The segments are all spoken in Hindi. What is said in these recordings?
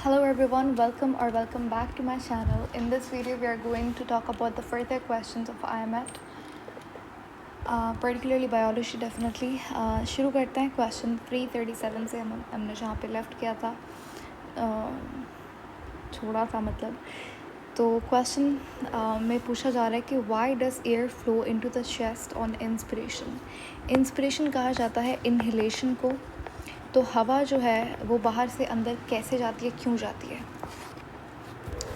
Hello everyone, welcome back to my channel. In this video we are going to talk about the further questions of IMET, particularly biology definitely. शुरू करते हैं क्वेश्चन 337 से हमने जहाँ पे लेफ्ट किया था, छोड़ा था मतलब। तो क्वेश्चन में पूछा जा रहा है कि why does air flow into the chest on inspiration. Inspiration कहा जाता है इनहेलेशन को। तो हवा जो है वो बाहर से अंदर कैसे जाती है, क्यों जाती है।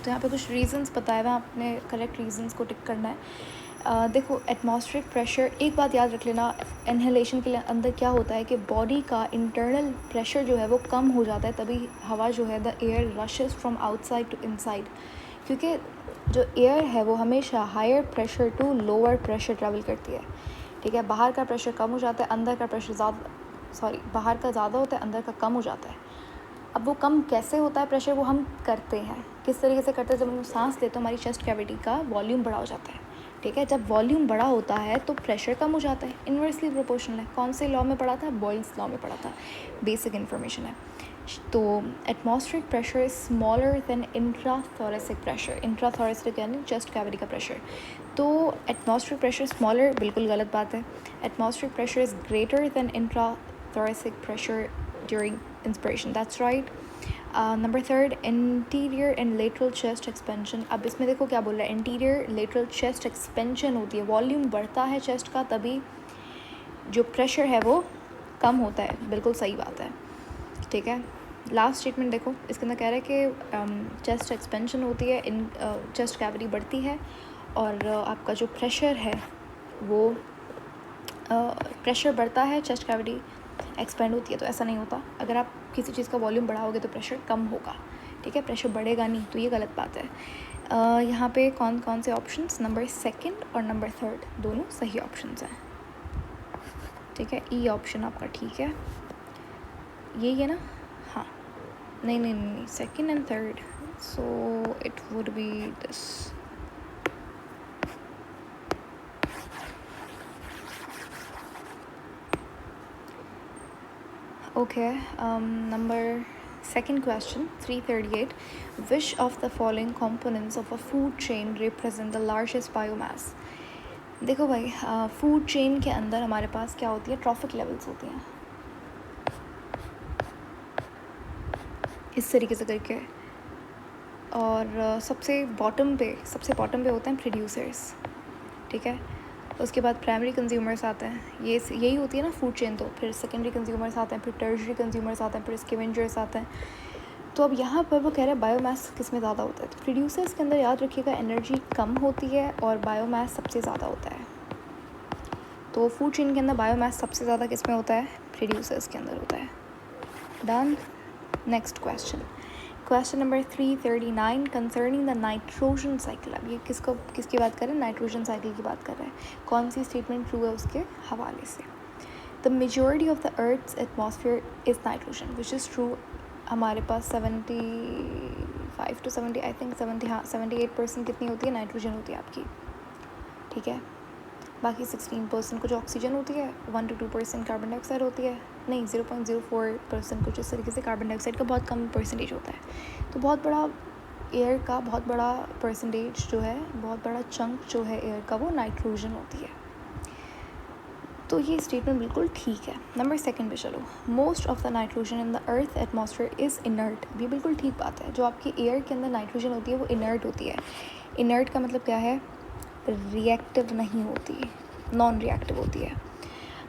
तो यहाँ पे कुछ रीज़न्स बताए हुए हैं, आपने करेक्ट रीज़न्स को टिक करना है। देखो, एटमॉस्फेरिक प्रेशर, एक बात याद रख लेना, इनहेलेशन के अंदर क्या होता है कि बॉडी का इंटरनल प्रेशर जो है वो कम हो जाता है, तभी हवा जो है the air rushes from outside to inside. क्योंकि जो एयर है वो हमेशा higher pressure to lower pressure travel करती है। ठीक है, बाहर का प्रेशर कम हो जाता है, अंदर का प्रेशर बाहर का ज़्यादा होता है, अंदर का कम हो जाता है। अब वो कम कैसे होता है प्रेशर, वो हम करते हैं किस तरीके से करते हैं, जब हम सांस लेते हैं हमारी चेस्ट कैविटी का वॉल्यूम बड़ा हो जाता है। ठीक है, जब वॉल्यूम बड़ा होता है तो प्रेशर कम हो जाता है, इन्वर्सली प्रोपोर्शनल है। कौन से लॉ में पढ़ा था? बॉयल्स लॉ में पढ़ा था, बेसिक इन्फॉर्मेशन है। तो atmospheric pressure is smaller than intrathoracic pressure. Intrathoracic यानी चेस्ट कैविटी का प्रेशर। तो एटमॉस्फेरिक प्रेशर स्मॉलर बिल्कुल गलत बात है। Atmospheric pressure is greater than intrathoracic pressure during inspiration, that's right. Number third, interior and lateral chest expansion. अब इसमें देखो क्या बोल रहा है, इंटीरियर लेटरल चेस्ट एक्सपेंशन होती है, वॉल्यूम बढ़ता है चेस्ट का, तभी जो प्रेशर है वो कम होता है। बिल्कुल सही बात है। ठीक है, लास्ट स्टेटमेंट देखो, इसके अंदर कह रहा है कि चेस्ट एक्सपेंशन होती है, इन चेस्ट कैविटी बढ़ती है, और आपका जो प्रेशर है वो प्रेशर बढ़ता है, चेस्ट कैविटी एक्सपेंड होती है। तो ऐसा नहीं होता, अगर आप किसी चीज़ का वॉल्यूम बढ़ाओगे तो प्रेशर कम होगा। ठीक है, प्रेशर बढ़ेगा नहीं, तो ये गलत बात है। यहाँ पे कौन कौन से ऑप्शंस, नंबर सेकंड और नंबर थर्ड दोनों सही ऑप्शंस हैं। ठीक है, ई ऑप्शन आपका ठीक है, यही है ना? हाँ, नहीं, second and third, so it would be this. Okay, number second question, 338. Which of the following components of a food chain represent the largest biomass? देखो भाई, फूड चेन के अंदर हमारे पास क्या होती है, ट्रॉफिक लेवल्स होती हैं इस तरीके से करके, और सबसे बॉटम पे होते हैं प्रोड्यूसर्स। ठीक है, उसके बाद प्राइमरी कंज्यूमर्स आते हैं, यही होती है ना फूड चेन। तो फिर सेकेंडरी कंज्यूमर्स आते हैं, फिर टर्शरी कंज्यूमर्स आते हैं, फिर स्कैवेंजर्स आते हैं। तो अब यहाँ पर वो कह रहे हैं बायोमास किस में ज़्यादा होता है। तो प्रोड्यूसर्स के अंदर याद रखिएगा एनर्जी कम होती है और बायोमास सबसे ज़्यादा होता है। तो फूड चेन के अंदर बायोमास सबसे ज़्यादा किस में होता है? प्रोड्यूसर्स के अंदर होता है। Done. Next question number 339, concerning the nitrogen cycle. अब ये किसकी बात कर रहे हैं? नाइट्रोजन साइकिल की बात कर रहे हैं। कौन सी स्टेटमेंट ट्रू है उसके हवाले से? The majority of the earth's atmosphere is nitrogen, which is true. हमारे पास 75 to 70, आई थिंक 78% कितनी होती है? नाइट्रोजन होती है आपकी। ठीक है, बाकी 16% कुछ ऑक्सीजन होती है, 1 to 2% कार्बन डाइऑक्साइड होती है, नहीं 0.04% कुछ इस तरीके से कार्बन डाइऑक्साइड का बहुत कम परसेंटेज होता है। तो बहुत बड़ा एयर का बहुत बड़ा परसेंटेज जो है, बहुत बड़ा चंक जो है एयर का, वो नाइट्रोजन होती है। तो ये स्टेटमेंट बिल्कुल ठीक है। नंबर सेकंड पे चलो, most of the nitrogen in the earth atmosphere is inert. ये बिल्कुल ठीक बात है। जो आपकी एयर के अंदर नाइट्रोजन होती है वो इनर्ट होती है। इनर्ट का मतलब क्या है? रिएक्टिव नहीं होती, नॉन रिएक्टिव होती है।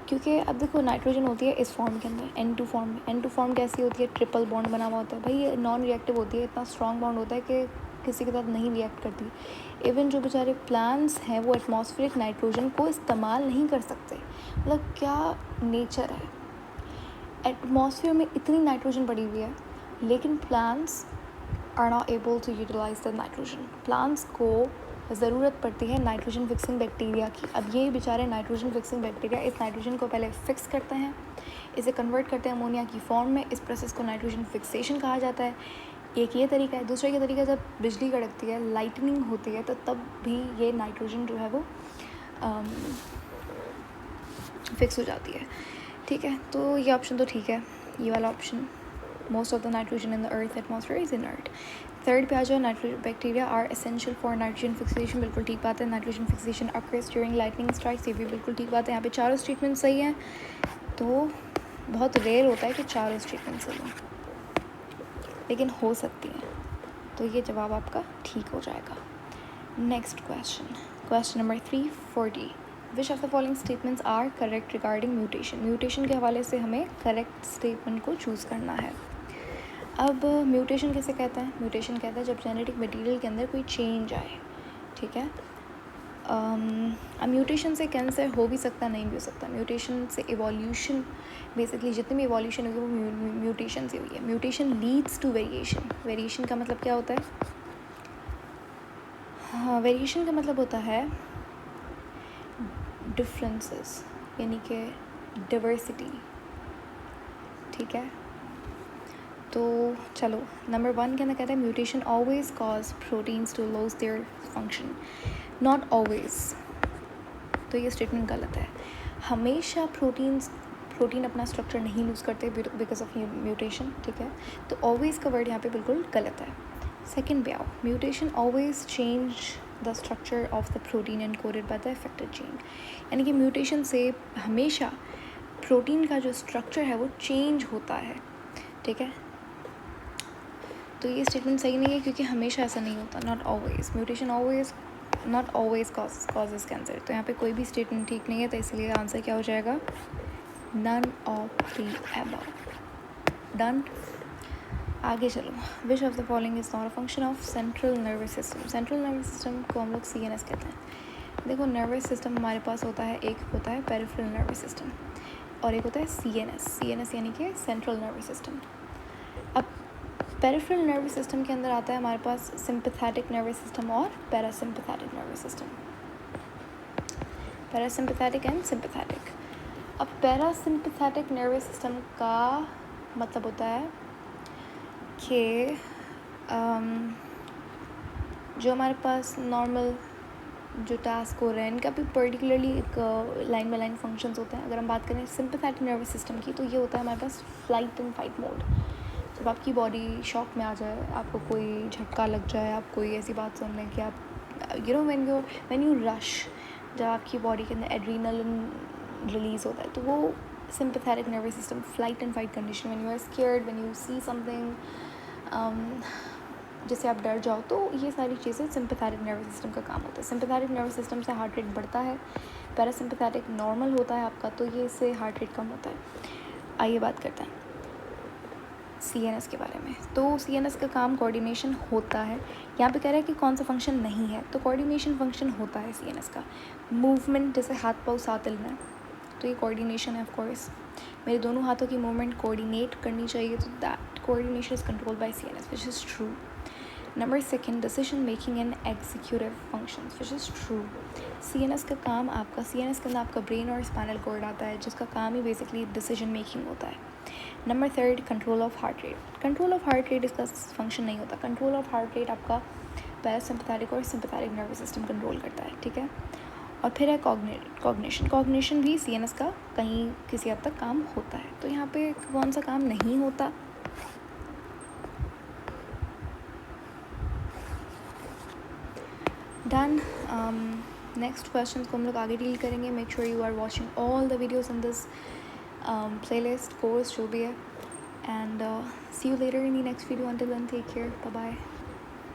क्योंकि अब देखो, नाइट्रोजन होती है इस फॉर्म के अंदर, N2 फॉर्म में। N2 फॉर्म कैसी होती है? ट्रिपल बॉन्ड बना हुआ होता है भाई, ये नॉन रिएक्टिव होती है। इतना स्ट्रॉन्ग बॉन्ड होता है कि किसी के साथ नहीं रिएक्ट करती। इवन जो बेचारे प्लांट्स हैं वो एटमॉस्फेरिक नाइट्रोजन को इस्तेमाल नहीं कर सकते। मतलब क्या नेचर है। एटमॉस्फेयर में इतनी नाइट्रोजन पड़ी हुई है, लेकिन plants are not able to utilise the nitrogen. Plants को ज़रूरत पड़ती है नाइट्रोजन फिक्सिंग बैक्टीरिया की। अब ये बेचारे नाइट्रोजन फिक्सिंग बैक्टीरिया इस नाइट्रोजन को पहले फिक्स करते हैं, इसे कन्वर्ट करते हैं अमोनिया की फॉर्म में। इस प्रोसेस को नाइट्रोजन फिक्सेशन कहा जाता है। एक ये तरीका है। दूसरा ये तरीका, जब बिजली कड़कती है, लाइटनिंग होती है, तो तब भी ये नाइट्रोजन जो है वो फिक्स हो जाती है। ठीक है, तो ये ऑप्शन तो ठीक है, ये वाला option. Most of the nitrogen in the earth atmosphere is inert. Third पे आ जाओ, bacteria are essential for nitrogen fixation, बिल्कुल ठीक बात है। Nitrogen fixation occurs during lightning strikes, ये भी बिल्कुल ठीक बात है। यहाँ पे चारों स्टेटमेंट सही हैं, तो बहुत रेयर होता है कि चारों स्टेटमेंट सही हों, लेकिन हो सकती हैं, तो ये जवाब आपका ठीक हो जाएगा। Next question number 340, which of the following statements are correct regarding mutation. Mutation के हवाले से हमें करेक्ट स्टेटमेंट को चूज़ करना है। अब म्यूटेशन कैसे कहते हैं? म्यूटेशन कहता है जब जेनेटिक मटेरियल के अंदर कोई चेंज आए, ठीक है। अब म्यूटेशन से कैंसर हो भी सकता, नहीं भी हो सकता। म्यूटेशन से एवोल्यूशन, बेसिकली जितनी भी एवोल्यूशन हुई वो म्यूटेशन से हुई है। Mutation leads to variation. Variation का मतलब क्या होता है? हाँ, वेरिएशन का मतलब होता है डिफरेंसेस, यानी कि डाइवर्सिटी, ठीक है। तो चलो, नंबर 1 के अंदर कहता है mutation always cause proteins to lose their function. Not always, तो ये स्टेटमेंट गलत है। हमेशा प्रोटीन अपना स्ट्रक्चर नहीं लूज़ करते बिकॉज ऑफ म्यूटेशन, ठीक है। तो ऑलवेज का वर्ड यहाँ पे बिल्कुल गलत है। सेकेंड पे आओ, mutation always change the structure of the protein encoded by the affected gene, यानी कि म्यूटेशन से हमेशा प्रोटीन का जो स्ट्रक्चर है वो चेंज होता है, ठीक है। तो ये स्टेटमेंट सही नहीं है, क्योंकि हमेशा ऐसा नहीं होता। Not always, mutation always not always causes cancer. तो यहाँ पे कोई भी स्टेटमेंट ठीक नहीं है, तो इसलिए आंसर क्या हो जाएगा? None of the above. Done. आगे चलो, which of the following is not a function of central nervous system. Central nervous system को हम लोग CNS कहते हैं। देखो, नर्वस सिस्टम हमारे पास होता है, एक होता है पेरिफेरल नर्वस सिस्टम और एक होता है CNS यानी कि सेंट्रल नर्वस सिस्टम। अब पेरिफेरल नर्वस सिस्टम के अंदर आता है हमारे पास सिंपैथेटिक नर्वस सिस्टम और parasympathetic nervous system. Parasympathetic and sympathetic. अब पैरासिम्पैथेटिक नर्वस सिस्टम का मतलब होता है कि जो हमारे पास नॉर्मल जो टास्क हो रहे हैं, इनका भी पर्टिकुलरली एक लाइन बाय लाइन फंक्शंस होते हैं। अगर हम बात करें सिंपैथेटिक नर्वस सिस्टम की, तो ये होता है हमारे पास फ्लाइट एंड फाइट मोड। जब आपकी बॉडी शॉक में आ जाए, आपको कोई झटका लग जाए, आप कोई ऐसी बात सुन लें कि आप व्हेन यू रश, जब आपकी बॉडी के अंदर एड्रीनलिन रिलीज़ होता है, तो वो sympathetic nervous system flight and fight condition. When you are scared, when you see something, जिससे आप डर जाओ, तो ये सारी चीज़ें सिंपैथेटिक नर्वस सिस्टम का काम होता है। सिंपैथेटिक नर्वस सिस्टम से हार्ट रेट बढ़ता है, पैरासिम्पैथेटिक नॉर्मल होता है आपका, तो ये इससे हार्ट रेट कम होता है। आइए बात करते हैं CNS के बारे में। तो CNS का काम कोऑर्डिनेशन होता है। यहाँ पे कह रहा है कि कौन सा फंक्शन नहीं है, तो कोऑर्डिनेशन फंक्शन होता है CNS का। मूवमेंट, जैसे हाथ पाँव साथ हिलना है, तो ये कोऑर्डिनेशन है। ऑफ कोर्स मेरे दोनों हाथों की मूवमेंट कोऑर्डिनेट करनी चाहिए, तो that coordination is controlled by CNS, which is true. Number 2, decision making and executive functions, which is true. CNS का काम, आपका CNS के अंदर आपका ब्रेन और स्पाइनल कॉर्ड आता है, जिसका काम ही बेसिकली डिसीजन मेकिंग होता है। Number 3, control of heart rate. Control of heart rate इसका फंक्शन नहीं होता। कंट्रोल ऑफ हार्ट रेट आपका पैरासिम्पैथेटिक और सिंपैथेटिक नर्वस सिस्टम कंट्रोल करता है, ठीक है। और फिर है कॉग्निशन भी CNS का कहीं किसी हद तक काम होता है। तो यहाँ पे कौन सा काम नहीं होता? डन। नेक्स्ट क्वेश्चन को हम लोग आगे डील करेंगे। Make sure you are watching all the videos in this playlist course जो भी है, and see you later in the next video. Until then take care, bye bye.